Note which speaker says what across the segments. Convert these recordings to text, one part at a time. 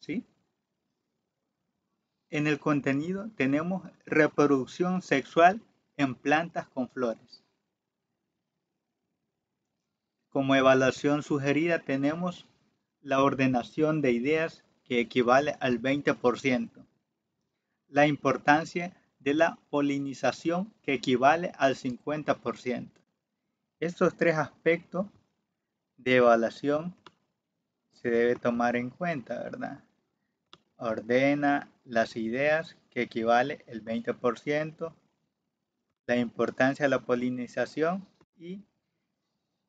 Speaker 1: ¿sí? En el contenido tenemos reproducción sexual en plantas con flores. Como evaluación sugerida tenemos la ordenación de ideas que equivale al 20%, la importancia de la polinización que equivale al 50%. Estos tres aspectos de evaluación se debe tomar en cuenta, ¿verdad? Ordena las ideas que equivale el 20%, la importancia de la polinización y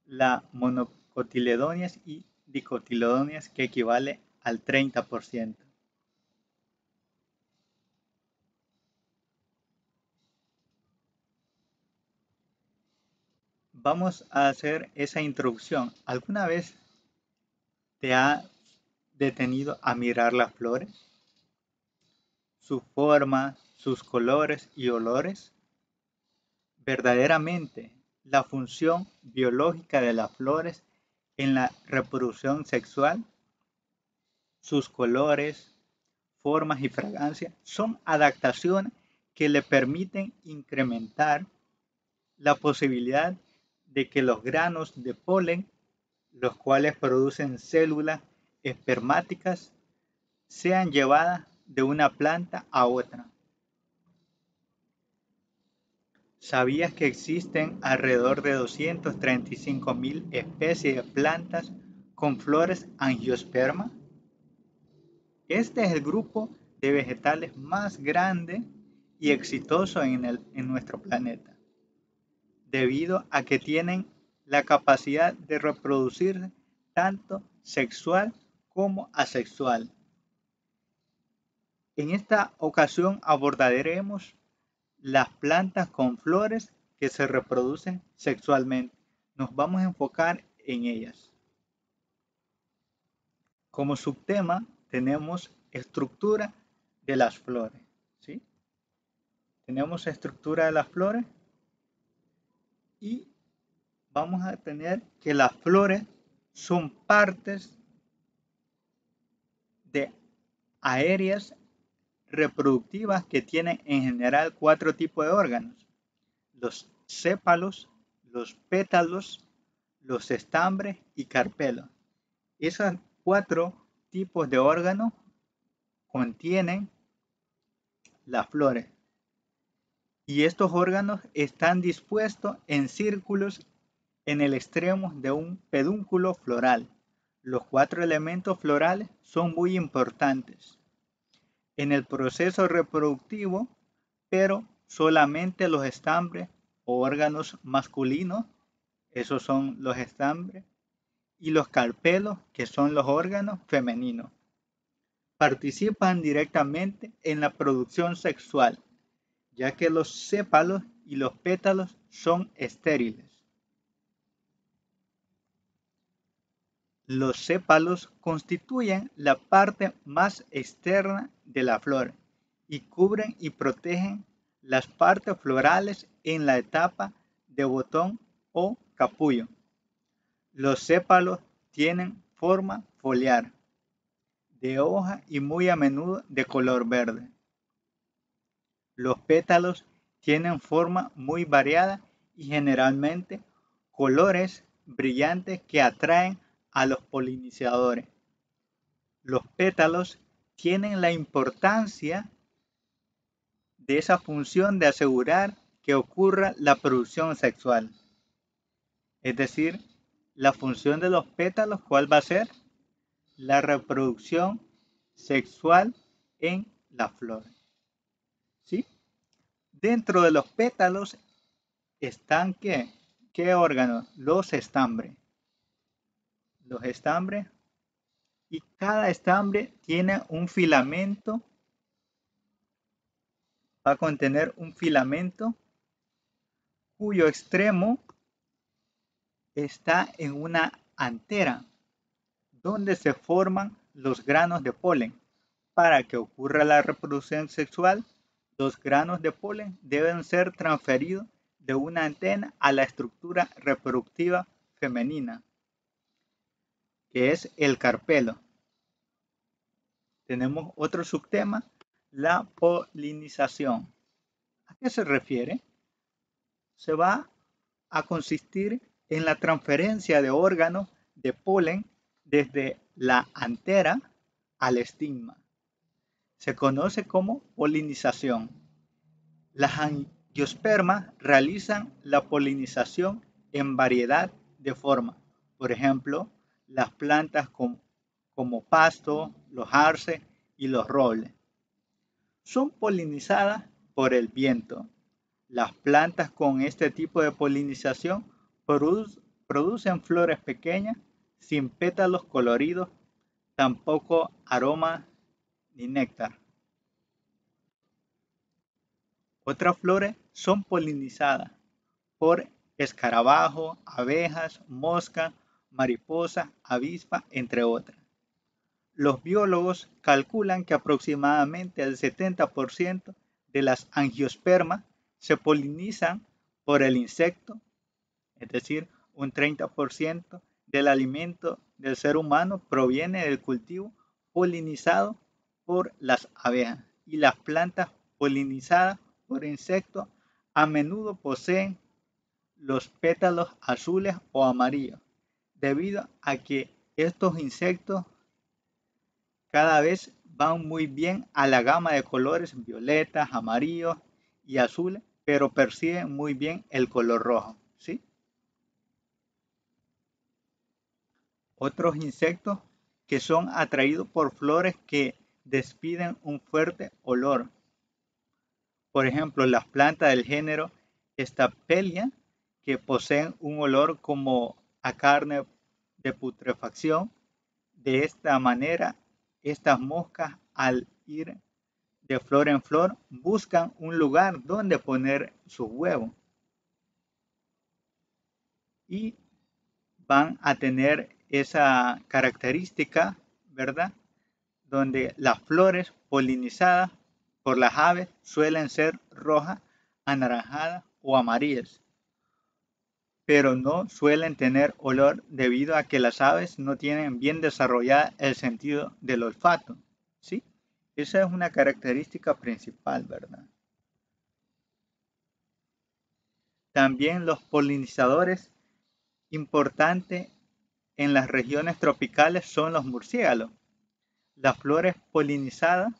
Speaker 1: la monocotiledonias y dicotiledonias que equivale al 30%. Vamos a hacer esa introducción. ¿Alguna vez te ha detenido a mirar las flores? Su forma, sus colores y olores. Verdaderamente, la función biológica de las flores en la reproducción sexual, sus colores, formas y fragancias son adaptaciones que le permiten incrementar la posibilidad de que los granos de polen, los cuales producen células espermáticas, sean llevadas de una planta a otra. ¿Sabías que existen alrededor de 235.000 especies de plantas con flores angiospermas? Este es el grupo de vegetales más grande y exitoso en nuestro planeta, debido a que tienen la capacidad de reproducirse tanto sexual como asexual. En esta ocasión abordaremos las plantas con flores que se reproducen sexualmente. Nos vamos a enfocar en ellas. Como subtema tenemos estructura de las flores, ¿sí? Tenemos estructura de las flores y vamos a tener que las flores son partes de aéreas reproductivas que tienen en general 4 tipos de órganos: los sépalos, los pétalos, los estambres y carpelos. Esos 4 tipos de órganos contienen las flores y estos órganos están dispuestos en círculos en el extremo de un pedúnculo floral. Los 4 elementos florales son muy importantes en el proceso reproductivo, pero solamente los estambres o órganos masculinos, esos son los estambres, y los carpelos, que son los órganos femeninos, participan directamente en la producción sexual, ya que los sépalos y los pétalos son estériles. Los sépalos constituyen la parte más externa de la flor y cubren y protegen las partes florales en la etapa de botón o capullo. Los sépalos tienen forma foliar, de hoja y muy a menudo de color verde. Los pétalos tienen forma muy variada y generalmente colores brillantes que atraen a los polinizadores. Los pétalos tienen la importancia de esa función de asegurar que ocurra la producción sexual. Es decir, la función de los pétalos, ¿cuál va a ser? La reproducción sexual en la flor. ¿Sí? Dentro de los pétalos están ¿qué órganos? Los estambres. Los estambres, y cada estambre tiene un filamento, va a contener un filamento cuyo extremo está en una antera donde se forman los granos de polen. Para que ocurra la reproducción sexual, los granos de polen deben ser transferidos de una antena a la estructura reproductiva femenina, que es el carpelo. tenemos otro subtema, la polinización. ¿A qué se refiere? Se va a consistir en la transferencia de órganos de polen desde la antera al estigma. Se conoce como polinización. Las angiospermas realizan la polinización en variedad de formas. Por ejemplo, las plantas como pasto, los arces y los robles. Son polinizadas por el viento. Las plantas con este tipo de polinización producen flores pequeñas, sin pétalos coloridos, tampoco aroma ni néctar. Otras flores son polinizadas por escarabajo, abejas, moscas, mariposas, avispas, entre otras. Los biólogos calculan que aproximadamente el 70% de las angiospermas se polinizan por el insecto, es decir, un 30% del alimento del ser humano proviene del cultivo polinizado por las abejas, y las plantas polinizadas por insectos a menudo poseen los pétalos azules o amarillos, debido a que estos insectos cada vez van muy bien a la gama de colores violetas, amarillos y azules, pero perciben muy bien el color rojo, ¿sí? Otros insectos que son atraídos por flores que despiden un fuerte olor. Por ejemplo, las plantas del género Stapelia, que poseen un olor como a carne de putrefacción. De esta manera, estas moscas, al ir de flor en flor, buscan un lugar donde poner sus huevos y van a tener esa característica, ¿verdad? Donde las flores polinizadas por las aves suelen ser rojas, anaranjadas o amarillas, pero no suelen tener olor debido a que las aves no tienen bien desarrollado el sentido del olfato, ¿sí? Esa es una característica principal, ¿verdad? También los polinizadores importantes en las regiones tropicales son los murciélagos. Las flores polinizadas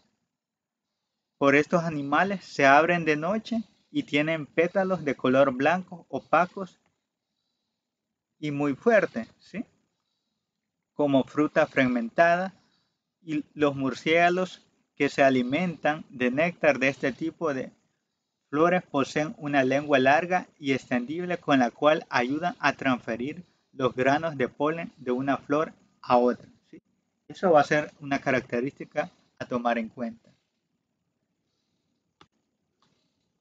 Speaker 1: por estos animales se abren de noche y tienen pétalos de color blanco, opacos y muy fuertes, ¿sí? Como fruta fragmentada, y los murciélagos que se alimentan de néctar de este tipo de flores poseen una lengua larga y extendible con la cual ayudan a transferir los granos de polen de una flor a otra, ¿sí? Eso va a ser una característica a tomar en cuenta.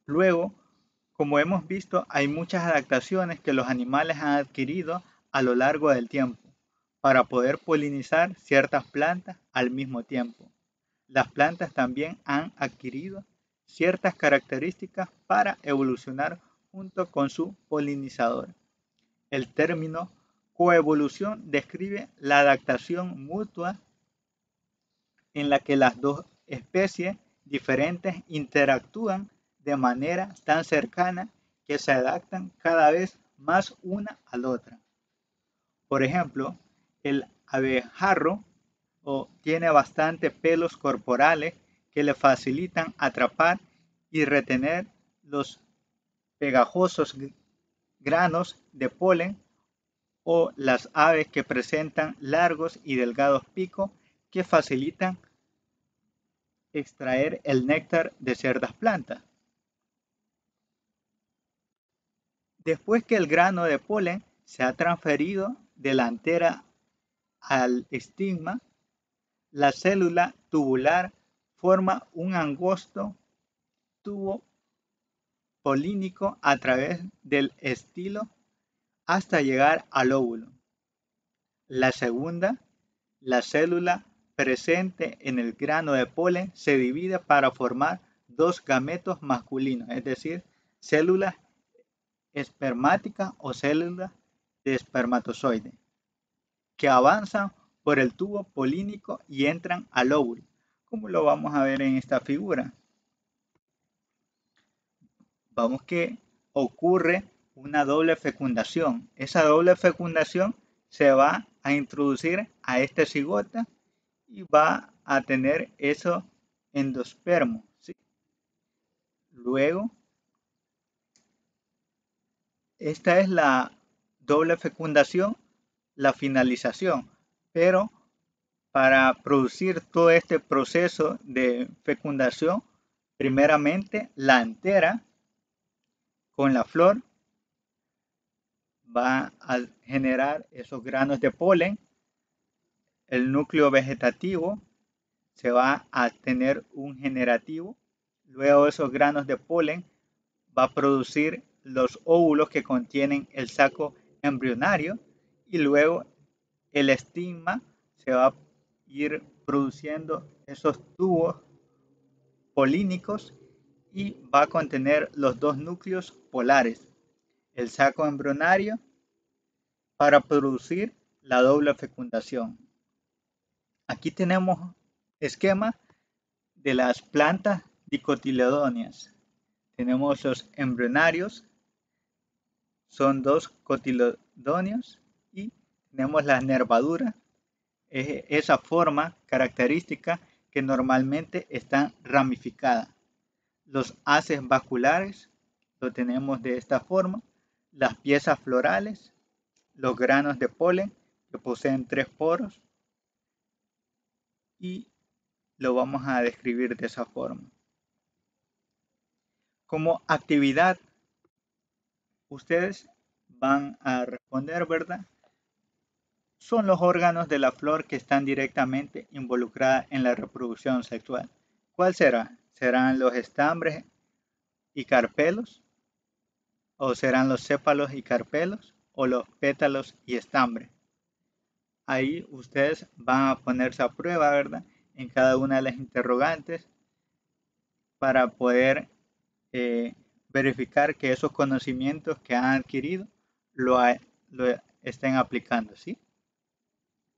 Speaker 1: Luego, como hemos visto, hay muchas adaptaciones que los animales han adquirido a lo largo del tiempo para poder polinizar ciertas plantas al mismo tiempo. Las plantas también han adquirido ciertas características para evolucionar junto con su polinizador. El término coevolución describe la adaptación mutua en la que las dos especies diferentes interactúan de manera tan cercana que se adaptan cada vez más una a la otra. Por ejemplo, el abejarro tiene bastante pelos corporales que le facilitan atrapar y retener los pegajosos granos de polen, o las aves que presentan largos y delgados picos que facilitan extraer el néctar de ciertas plantas. Después que el grano de polen se ha transferido de la antera al estigma, la célula tubular forma un angosto tubo polínico a través del estilo hasta llegar al óvulo. La segunda, la célula presente en el grano de polen, se divide para formar dos gametos masculinos, es decir, células espermáticas o células de espermatozoide, que avanzan por el tubo polínico y entran al óvulo como lo vamos a ver en esta figura. Vamos que ocurre una doble fecundación. Esa doble fecundación se va a introducir a este cigota y va a tener eso endospermo, ¿sí? Luego, esta es la doble fecundación, la finalización, pero para producir todo este proceso de fecundación, primeramente la antera con la flor va a generar esos granos de polen. El núcleo vegetativo se va a tener un generativo. Luego esos granos de polen va a producir los óvulos que contienen el saco embrionario y luego el estigma se va a ir produciendo esos tubos polínicos y va a contener los dos núcleos polares, el saco embrionario, para producir la doble fecundación. Aquí tenemos esquema de las plantas dicotiledóneas. Tenemos los embrionarios, son dos cotiledóneos, y tenemos las nervaduras, esa forma característica que normalmente están ramificadas. Los haces vasculares lo tenemos de esta forma, las piezas florales, los granos de polen que poseen 3 poros, y lo vamos a describir de esa forma. Como actividad, ustedes van a responder, ¿verdad? Son los órganos de la flor que están directamente involucrados en la reproducción sexual. ¿Cuál será? ¿Serán los estambres y carpelos? ¿O serán los sépalos y carpelos? ¿O los pétalos y estambres? Ahí ustedes van a ponerse a prueba, ¿verdad? En cada una de las interrogantes para poder verificar que esos conocimientos que han adquirido lo estén aplicando, ¿sí?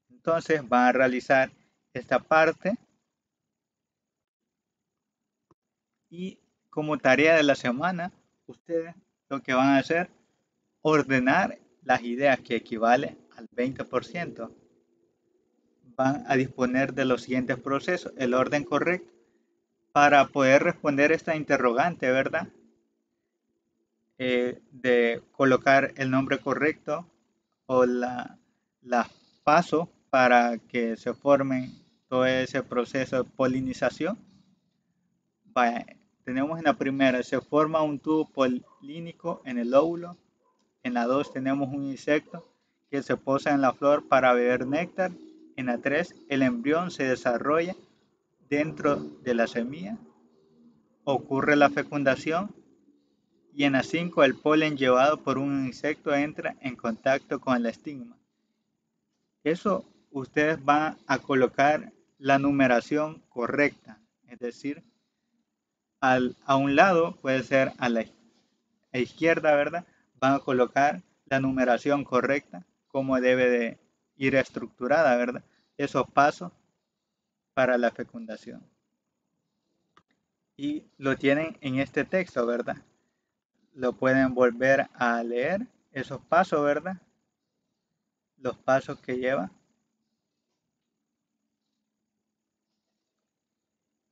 Speaker 1: Entonces van a realizar esta parte y como tarea de la semana, ustedes lo que van a hacer, ordenar las ideas que equivale al 20%. Van a disponer de los siguientes procesos, el orden correcto, para poder responder esta interrogante, ¿verdad? De colocar el nombre correcto o las pasos para que se formen todo ese proceso de polinización. Vaya, tenemos en la primera, se forma un tubo polínico en el óvulo. En la 2 tenemos un insecto que se posa en la flor para beber néctar. En la 3 el embrión se desarrolla dentro de la semilla. Ocurre la fecundación. Y en la 5 el polen llevado por un insecto entra en contacto con el estigma. Eso ustedes van a colocar la numeración correcta, es decir, a un lado puede ser a la izquierda, ¿verdad? Van a colocar la numeración correcta, como debe de ir estructurada, ¿verdad? Esos pasos para la fecundación. Y lo tienen en este texto, ¿verdad? Lo pueden volver a leer, esos pasos, ¿verdad? Los pasos que lleva.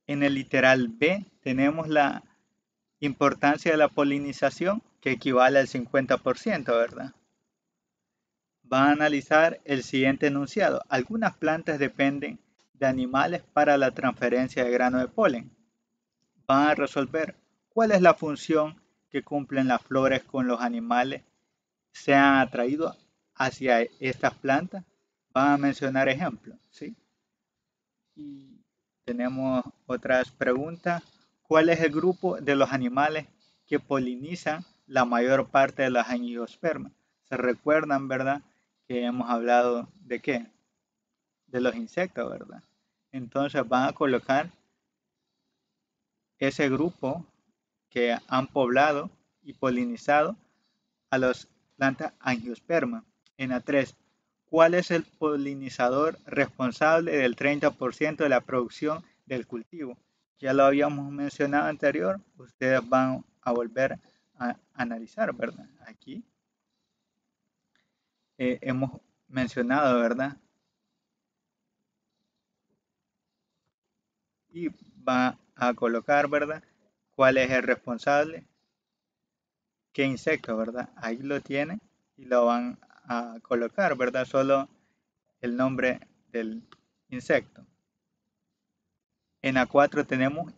Speaker 1: En el literal B tenemos la importancia de la polinización, que equivale al 50%, ¿verdad? Va a analizar el siguiente enunciado. Algunas plantas dependen de animales para la transferencia de grano de polen. Van a resolver cuál es la función que cumplen las flores con los animales se han atraído hacia estas plantas. Van a mencionar ejemplos, ¿sí? Y tenemos otras preguntas. ¿Cuál es el grupo de los animales que polinizan la mayor parte de las angiospermas? ¿Se recuerdan, verdad? Que hemos hablado de qué? De los insectos, ¿verdad? Entonces van a colocar ese grupo que han poblado y polinizado a las plantas angiospermas. En la 3, ¿cuál es el polinizador responsable del 30% de la producción del cultivo. Ya lo habíamos mencionado anterior, ustedes van a volver a analizar, ¿verdad? Aquí hemos mencionado, ¿verdad? Y va a colocar, ¿verdad? ¿Cuál es el responsable? ¿Qué insecto, verdad? Ahí lo tienen y lo van a colocar, ¿verdad? Solo el nombre del insecto. En A4 tenemos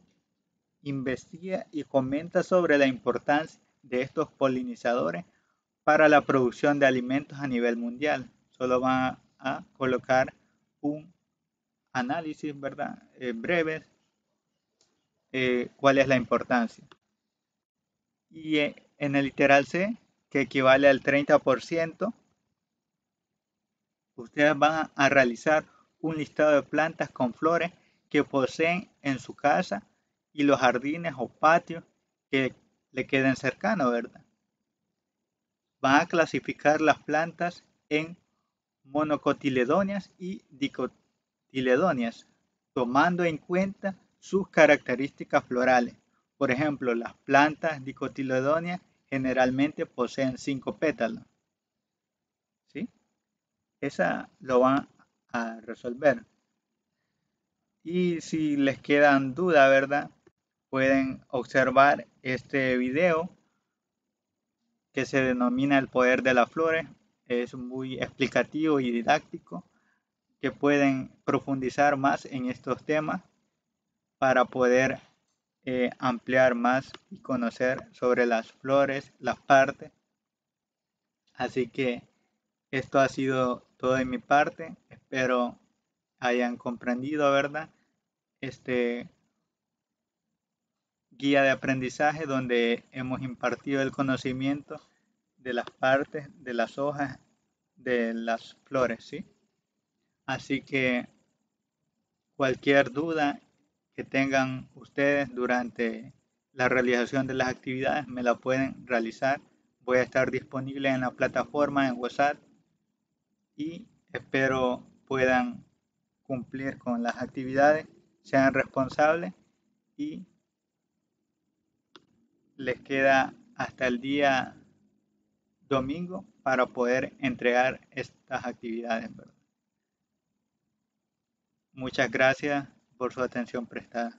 Speaker 1: investiga y comenta sobre la importancia de estos polinizadores para la producción de alimentos a nivel mundial. Solo van a colocar un análisis, ¿verdad? Breve, cuál es la importancia. Y en el literal C, que equivale al 30%, ustedes van a realizar un listado de plantas con flores que poseen en su casa y los jardines o patios que le queden cercanos, ¿verdad? Van a clasificar las plantas en monocotiledóneas y dicotiledóneas, tomando en cuenta sus características florales. Por ejemplo, las plantas dicotiledóneas generalmente poseen 5 pétalos, ¿sí? Esa lo van a resolver. Y si les quedan dudas, ¿verdad? Pueden observar este video que se denomina El poder de las flores. Es muy explicativo y didáctico, que pueden profundizar más en estos temas para poder ampliar más y conocer sobre las flores, las partes. Así que esto ha sido todo de mi parte. Espero hayan comprendido, ¿verdad? Este guía de aprendizaje donde hemos impartido el conocimiento de las partes, de las hojas, de las flores, ¿sí? Así que cualquier duda que tengan ustedes durante la realización de las actividades me la pueden realizar. Voy a estar disponible en la plataforma en WhatsApp y espero puedan cumplir con las actividades, sean responsables y les queda hasta el día domingo para poder entregar estas actividades, ¿verdad? Muchas gracias por su atención prestada.